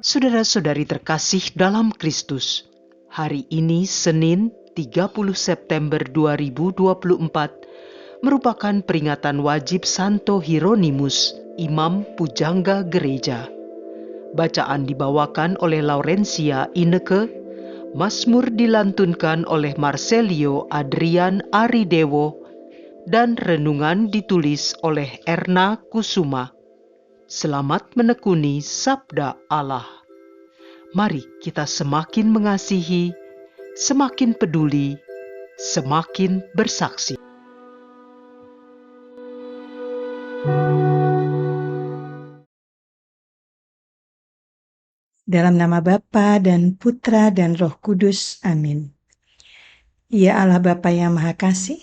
Saudara-saudari terkasih dalam Kristus, hari ini Senin 30 September 2024 merupakan peringatan wajib Santo Hieronymus, Imam Pujangga Gereja. Bacaan dibawakan oleh Laurencia Ineke, Mazmur dilantunkan oleh Marcelio Adrian Aridewo, dan renungan ditulis oleh Erna Kusuma. Selamat menekuni Sabda Allah. Mari kita semakin mengasihi, semakin peduli, semakin bersaksi. Dalam nama Bapa dan Putra dan Roh Kudus. Amin. Ya Allah Bapa yang Maha Kasih,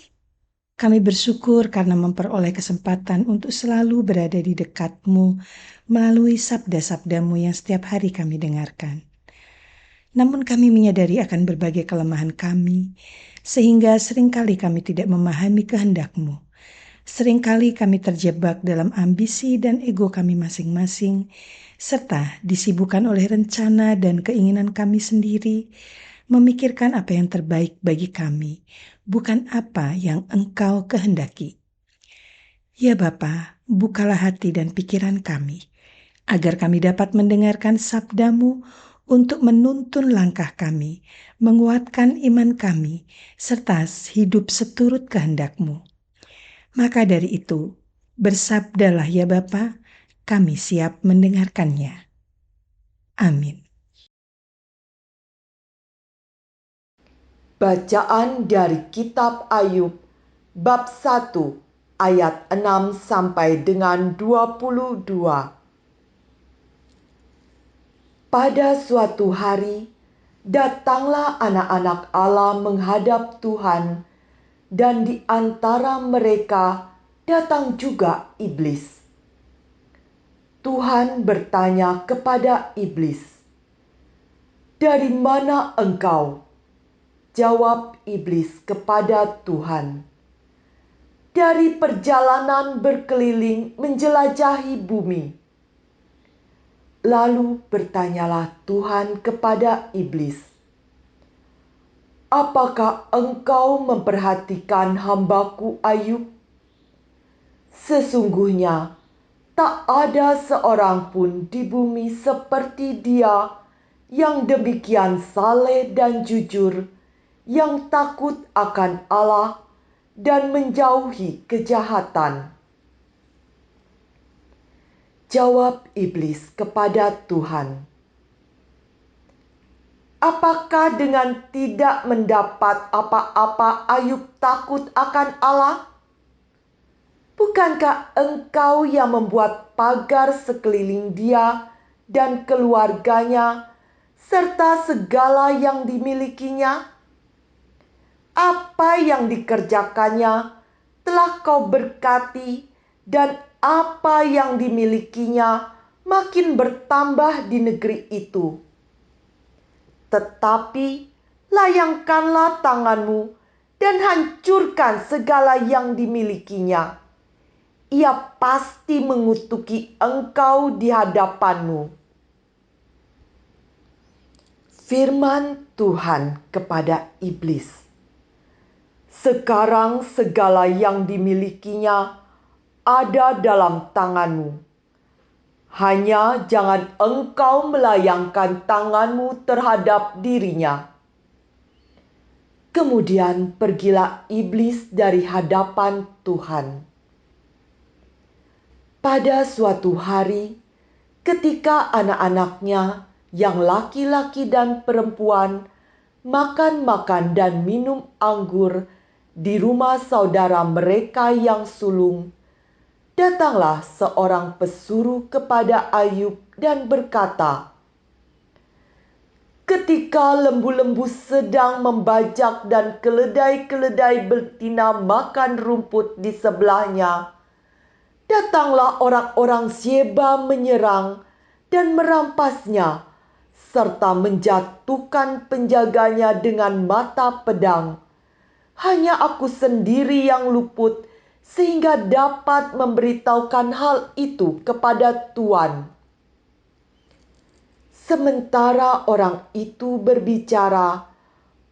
kami bersyukur karena memperoleh kesempatan untuk selalu berada di dekat-Mu melalui sabda-sabda-Mu yang setiap hari kami dengarkan. Namun kami menyadari akan berbagai kelemahan kami, sehingga seringkali kami tidak memahami kehendak-Mu. Seringkali kami terjebak dalam ambisi dan ego kami masing-masing, serta disibukkan oleh rencana dan keinginan kami sendiri, memikirkan apa yang terbaik bagi kami, bukan apa yang Engkau kehendaki. Ya Bapa, bukalah hati dan pikiran kami, agar kami dapat mendengarkan sabda-Mu untuk menuntun langkah kami, menguatkan iman kami, serta hidup seturut kehendak-Mu. Maka dari itu, bersabdalah ya Bapa, kami siap mendengarkannya. Amin. Bacaan dari Kitab Ayub, bab 1, ayat 6 sampai dengan 22. Pada suatu hari, datanglah anak-anak Allah menghadap Tuhan, dan di antara mereka datang juga iblis. Tuhan bertanya kepada iblis, "Dari mana engkau?" Jawab iblis kepada Tuhan, "Dari perjalanan berkeliling menjelajahi bumi." Lalu bertanyalah Tuhan kepada iblis, "Apakah engkau memperhatikan hamba-Ku Ayub? Sesungguhnya tak ada seorang pun di bumi seperti dia yang demikian saleh dan jujur, yang takut akan Allah dan menjauhi kejahatan." Jawab iblis kepada Tuhan, "Apakah dengan tidak mendapat apa-apa Ayub takut akan Allah? Bukankah engkau yang membuat pagar sekeliling dia dan keluarganya, serta segala yang dimilikinya? Apa yang dikerjakannya telah kau berkati, dan apa yang dimilikinya makin bertambah di negeri itu. Tetapi layangkanlah tanganmu dan hancurkan segala yang dimilikinya. Ia pasti mengutuki engkau di hadapanmu." Firman Tuhan kepada iblis, "Sekarang segala yang dimilikinya ada dalam tanganmu. Hanya jangan engkau melayangkan tanganmu terhadap dirinya." Kemudian pergilah iblis dari hadapan Tuhan. Pada suatu hari, ketika anak-anaknya yang laki-laki dan perempuan makan-makan dan minum anggur di rumah saudara mereka yang sulung, datanglah seorang pesuruh kepada Ayub dan berkata, "Ketika lembu-lembu sedang membajak dan keledai-keledai betina makan rumput di sebelahnya, datanglah orang-orang Syeba menyerang dan merampasnya, serta menjatuhkan penjaganya dengan mata pedang. Hanya aku sendiri yang luput, sehingga dapat memberitahukan hal itu kepada Tuan." Sementara orang itu berbicara,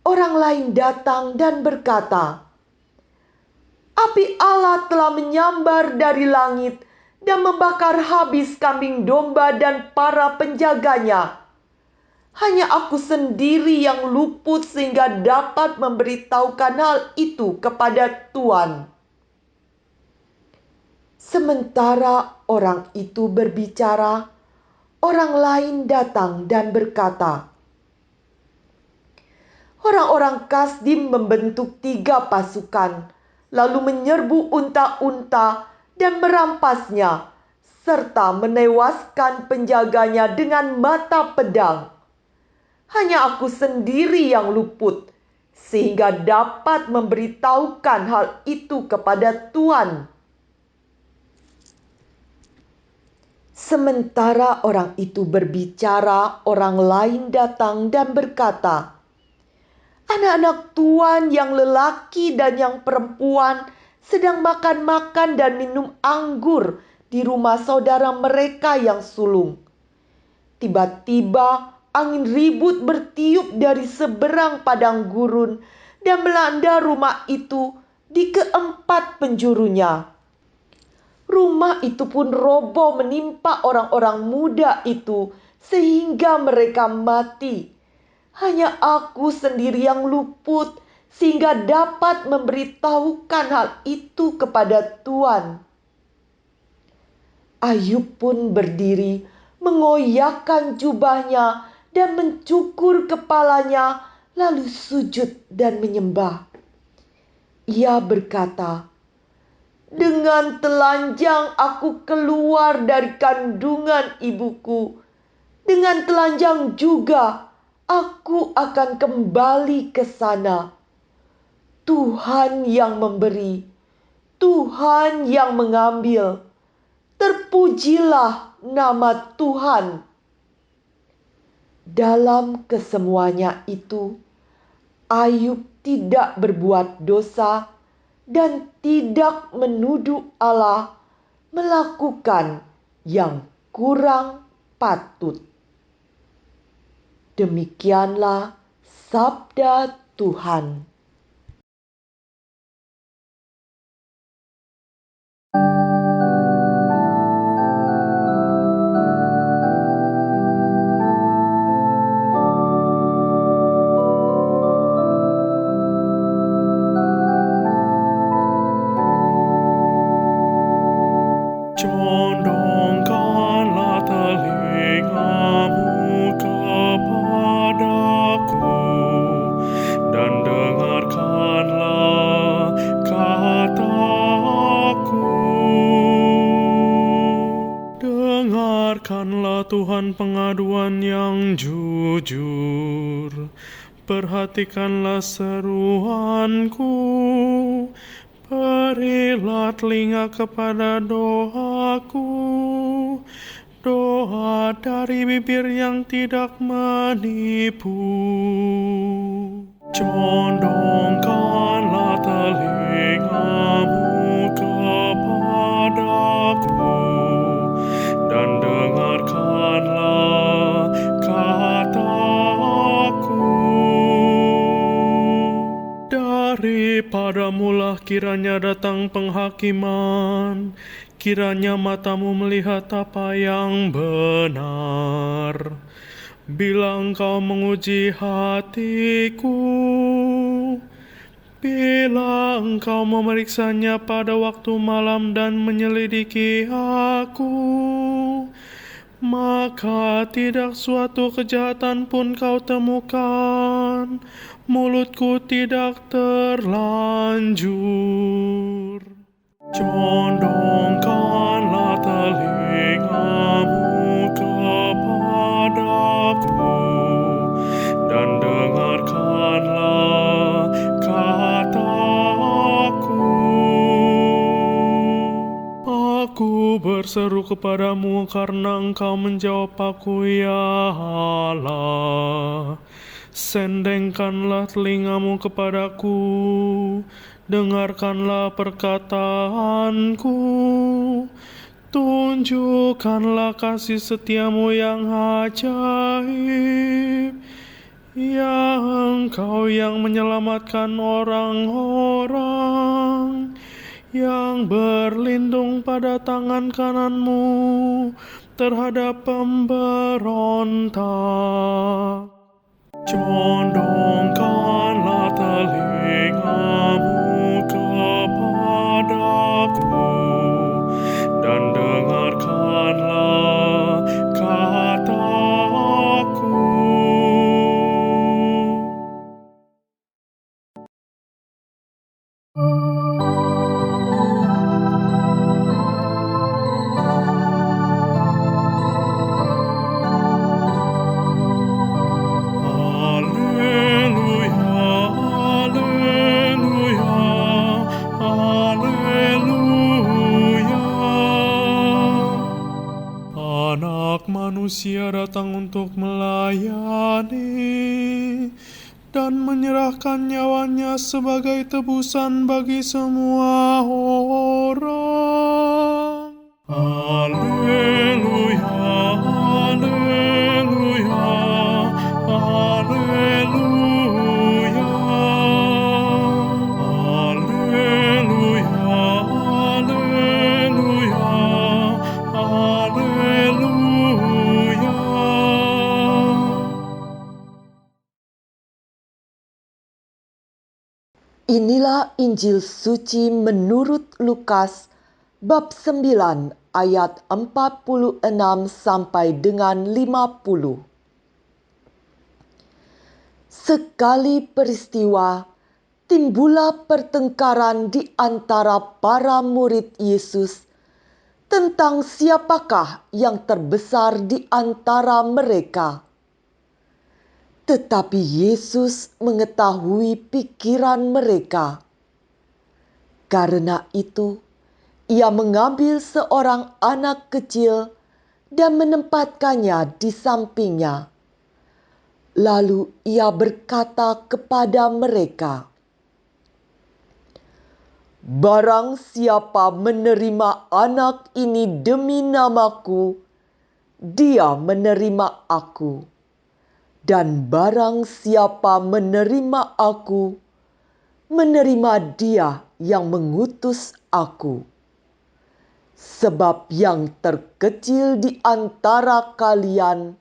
orang lain datang dan berkata, "Api Allah telah menyambar dari langit dan membakar habis kambing domba dan para penjaganya. Hanya aku sendiri yang luput sehingga dapat memberitahukan hal itu kepada Tuan." Sementara orang itu berbicara, orang lain datang dan berkata, "Orang-orang Kasdim membentuk 3 pasukan, lalu menyerbu unta-unta dan merampasnya, serta menewaskan penjaganya dengan mata pedang. Hanya aku sendiri yang luput, sehingga dapat memberitahukan hal itu kepada Tuan." Sementara orang itu berbicara, orang lain datang dan berkata, "Anak-anak Tuan yang lelaki dan yang perempuan sedang makan-makan dan minum anggur di rumah saudara mereka yang sulung. Tiba-tiba angin ribut bertiup dari seberang padang gurun dan melanda rumah itu di keempat penjurunya. Rumah itu pun roboh menimpa orang-orang muda itu sehingga mereka mati. Hanya aku sendiri yang luput sehingga dapat memberitahukan hal itu kepada Tuan." Ayub pun berdiri, mengoyakkan jubahnya dan mencukur kepalanya, lalu sujud dan menyembah. Ia berkata, "Dengan telanjang aku keluar dari kandungan ibuku. Dengan telanjang juga aku akan kembali ke sana. Tuhan yang memberi, Tuhan yang mengambil. Terpujilah nama Tuhan." Dalam kesemuanya itu, Ayub tidak berbuat dosa dan tidak menuduh Allah melakukan yang kurang patut. Demikianlah sabda Tuhan. Condongkanlah telingamu kepadaku dan dengarkanlah kataku. Dengarkanlah Tuhan pengaduan yang jujur, perhatikanlah seruanku. Berilah telinga kepada doaku, doa dari bibir yang tidak menipu. Condongkanlah telingamu kepadaku dan dengarkanlah kataku. Daripadamulah kiranya datang penghakiman, kiranya matamu melihat apa yang benar. Bila engkau menguji hatiku, bila engkau memeriksanya pada waktu malam dan menyelidiki aku, maka tidak suatu kejahatan pun kau temukan. Mulutku tidak terlanjur. Condongkanlah telingamu kepadaku dan dengarkanlah kataku. Aku berseru kepadamu karena engkau menjawab aku, ya Allah. Sendengkanlah telingamu kepadaku, dengarkanlah perkataanku. Tunjukkanlah kasih setiamu yang ajaib, ya Engkau yang menyelamatkan orang-orang yang berlindung pada tangan kananmu terhadap pemberontak. Condongkanlah telingamu kepadaku dan dengarkanlah kataku. Anak manusia datang untuk melayani dan menyerahkan nyawanya sebagai tebusan bagi semua orang. Haleluya, haleluya, haleluya. Haleluya, haleluya, haleluya. Inilah Injil suci menurut Lukas bab 9 ayat 46 sampai dengan 50. Sekali peristiwa, timbullah pertengkaran di antara para murid Yesus tentang siapakah yang terbesar di antara mereka. Tetapi Yesus mengetahui pikiran mereka. Karena itu, Ia mengambil seorang anak kecil dan menempatkannya di sampingnya. Lalu Ia berkata kepada mereka, "Barang siapa menerima anak ini demi namaku, dia menerima aku. Dan barang siapa menerima aku, menerima dia yang mengutus aku. Sebab yang terkecil di antara kalian,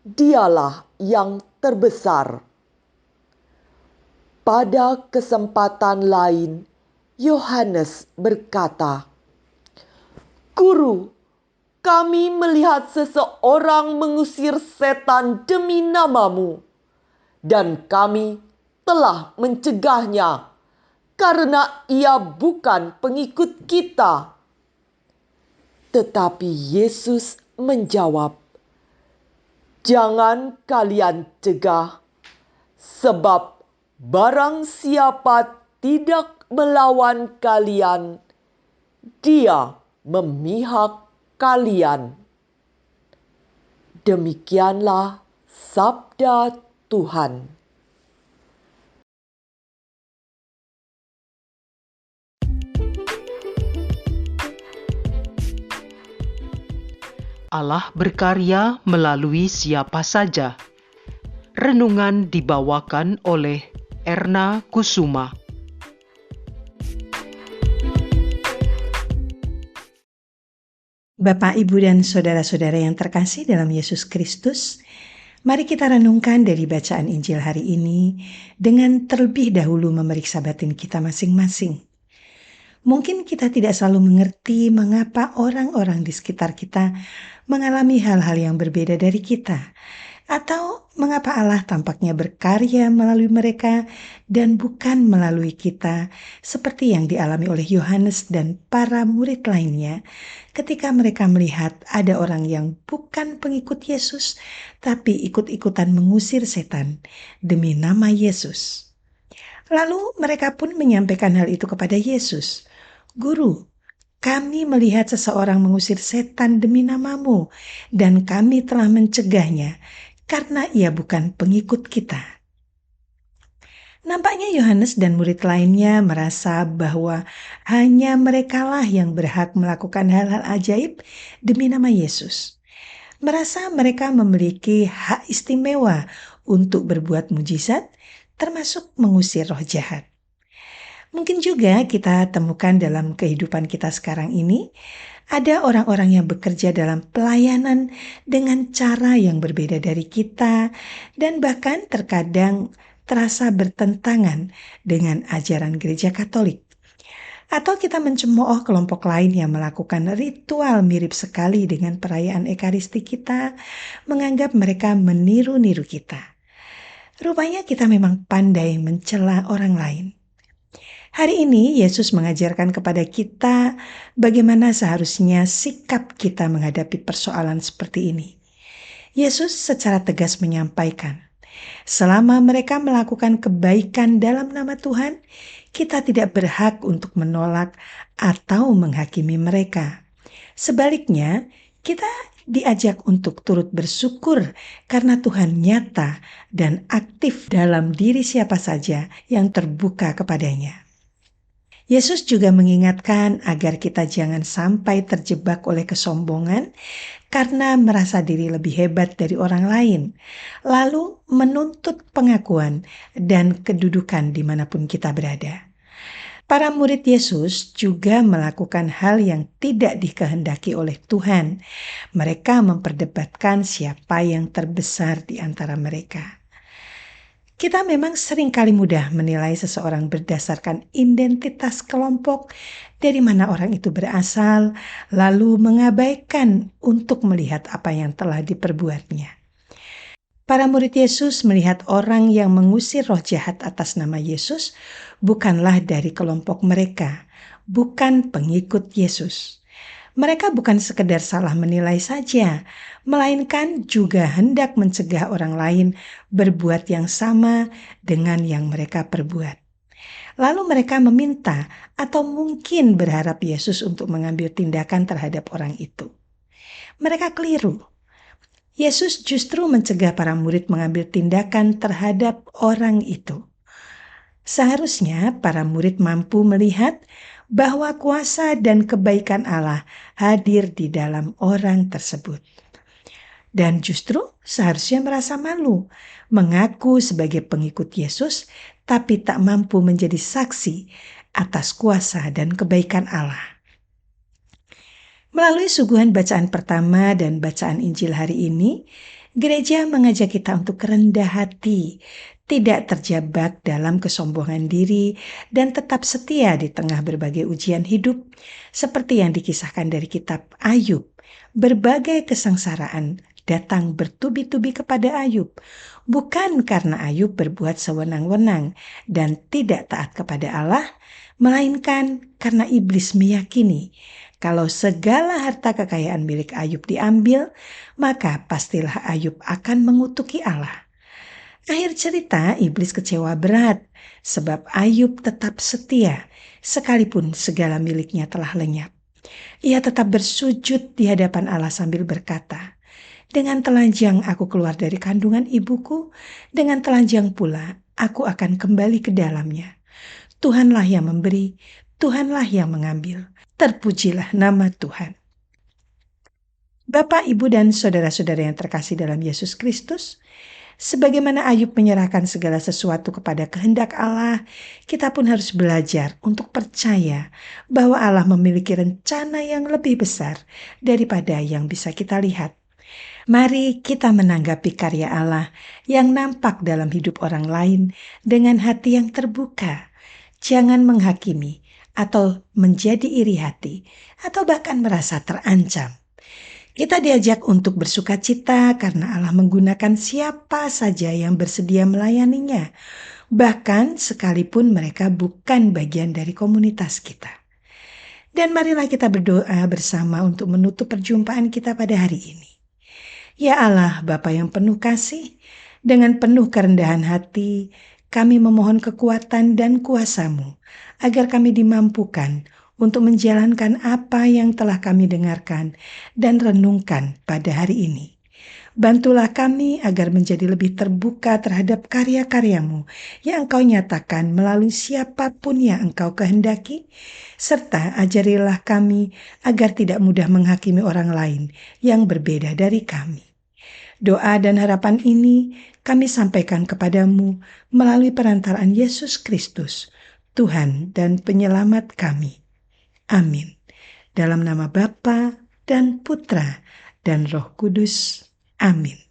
dialah yang terbesar." Pada kesempatan lain, Yohanes berkata, "Guru, kami melihat seseorang mengusir setan demi namamu, dan kami telah mencegahnya karena ia bukan pengikut kita." Tetapi Yesus menjawab, "Jangan kalian cegah, sebab barang siapa tidak melawan kalian, dia memihak kalian." Demikianlah sabda Tuhan. Allah berkarya melalui siapa saja. Renungan dibawakan oleh Erna Kusuma. Bapak, Ibu, dan saudara-saudara yang terkasih dalam Yesus Kristus, mari kita renungkan dari bacaan Injil hari ini dengan terlebih dahulu memeriksa batin kita masing-masing. Mungkin kita tidak selalu mengerti mengapa orang-orang di sekitar kita mengalami hal-hal yang berbeda dari kita, atau mengapa Allah tampaknya berkarya melalui mereka dan bukan melalui kita, seperti yang dialami oleh Yohanes dan para murid lainnya ketika mereka melihat ada orang yang bukan pengikut Yesus, tapi ikut-ikutan mengusir setan demi nama Yesus. Lalu mereka pun menyampaikan hal itu kepada Yesus. "Guru, kami melihat seseorang mengusir setan demi namamu, dan kami telah mencegahnya karena ia bukan pengikut kita." Nampaknya Yohanes dan murid lainnya merasa bahwa hanya merekalah yang berhak melakukan hal-hal ajaib demi nama Yesus. Merasa mereka memiliki hak istimewa untuk berbuat mujizat, termasuk mengusir roh jahat. Mungkin juga kita temukan dalam kehidupan kita sekarang ini, ada orang-orang yang bekerja dalam pelayanan dengan cara yang berbeda dari kita, dan bahkan terkadang terasa bertentangan dengan ajaran gereja Katolik. Atau kita mencemooh kelompok lain yang melakukan ritual mirip sekali dengan perayaan Ekaristi kita, menganggap mereka meniru-niru kita. Rupanya kita memang pandai mencela orang lain. Hari ini Yesus mengajarkan kepada kita bagaimana seharusnya sikap kita menghadapi persoalan seperti ini. Yesus secara tegas menyampaikan, selama mereka melakukan kebaikan dalam nama Tuhan, kita tidak berhak untuk menolak atau menghakimi mereka. Sebaliknya, kita diajak untuk turut bersyukur karena Tuhan nyata dan aktif dalam diri siapa saja yang terbuka kepadanya. Yesus juga mengingatkan agar kita jangan sampai terjebak oleh kesombongan karena merasa diri lebih hebat dari orang lain, lalu menuntut pengakuan dan kedudukan dimanapun kita berada. Para murid Yesus juga melakukan hal yang tidak dikehendaki oleh Tuhan. Mereka memperdebatkan siapa yang terbesar di antara mereka. Kita memang seringkali mudah menilai seseorang berdasarkan identitas kelompok, dari mana orang itu berasal, lalu mengabaikan untuk melihat apa yang telah diperbuatnya. Para murid Yesus melihat orang yang mengusir roh jahat atas nama Yesus bukanlah dari kelompok mereka, bukan pengikut Yesus. Mereka bukan sekedar salah menilai saja, melainkan juga hendak mencegah orang lain berbuat yang sama dengan yang mereka perbuat. Lalu mereka meminta atau mungkin berharap Yesus untuk mengambil tindakan terhadap orang itu. Mereka keliru. Yesus justru mencegah para murid mengambil tindakan terhadap orang itu. Seharusnya para murid mampu melihat bahwa kuasa dan kebaikan Allah hadir di dalam orang tersebut. Dan justru seharusnya merasa malu mengaku sebagai pengikut Yesus, tapi tak mampu menjadi saksi atas kuasa dan kebaikan Allah. Melalui suguhan bacaan pertama dan bacaan Injil hari ini, gereja mengajak kita untuk rendah hati, tidak terjebak dalam kesombongan diri, dan tetap setia di tengah berbagai ujian hidup, seperti yang dikisahkan dari kitab Ayub. Berbagai kesengsaraan datang bertubi-tubi kepada Ayub, bukan karena Ayub berbuat sewenang-wenang dan tidak taat kepada Allah, melainkan karena iblis meyakini kalau segala harta kekayaan milik Ayub diambil, maka pastilah Ayub akan mengutuki Allah. Akhir cerita, iblis kecewa berat sebab Ayub tetap setia sekalipun segala miliknya telah lenyap. Ia tetap bersujud di hadapan Allah sambil berkata, "Dengan telanjang aku keluar dari kandungan ibuku, dengan telanjang pula aku akan kembali ke dalamnya. Tuhanlah yang memberi, Tuhanlah yang mengambil. Terpujilah nama Tuhan." Bapak, Ibu, dan saudara-saudara yang terkasih dalam Yesus Kristus, sebagaimana Ayub menyerahkan segala sesuatu kepada kehendak Allah, kita pun harus belajar untuk percaya bahwa Allah memiliki rencana yang lebih besar daripada yang bisa kita lihat. Mari kita menanggapi karya Allah yang nampak dalam hidup orang lain dengan hati yang terbuka. Jangan menghakimi atau menjadi iri hati atau bahkan merasa terancam. Kita diajak untuk bersuka cita karena Allah menggunakan siapa saja yang bersedia melayaninya, bahkan sekalipun mereka bukan bagian dari komunitas kita. Dan marilah kita berdoa bersama untuk menutup perjumpaan kita pada hari ini. Ya Allah, Bapa yang penuh kasih, dengan penuh kerendahan hati, kami memohon kekuatan dan kuasa-Mu, agar kami dimampukan untuk menjalankan apa yang telah kami dengarkan dan renungkan pada hari ini. Bantulah kami agar menjadi lebih terbuka terhadap karya-karya-Mu yang Engkau nyatakan melalui siapapun yang Engkau kehendaki, serta ajarilah kami agar tidak mudah menghakimi orang lain yang berbeda dari kami. Doa dan harapan ini kami sampaikan kepadamu melalui perantaraan Yesus Kristus, Tuhan dan Penyelamat kami. Amin. Dalam nama Bapa dan Putra dan Roh Kudus. Amin.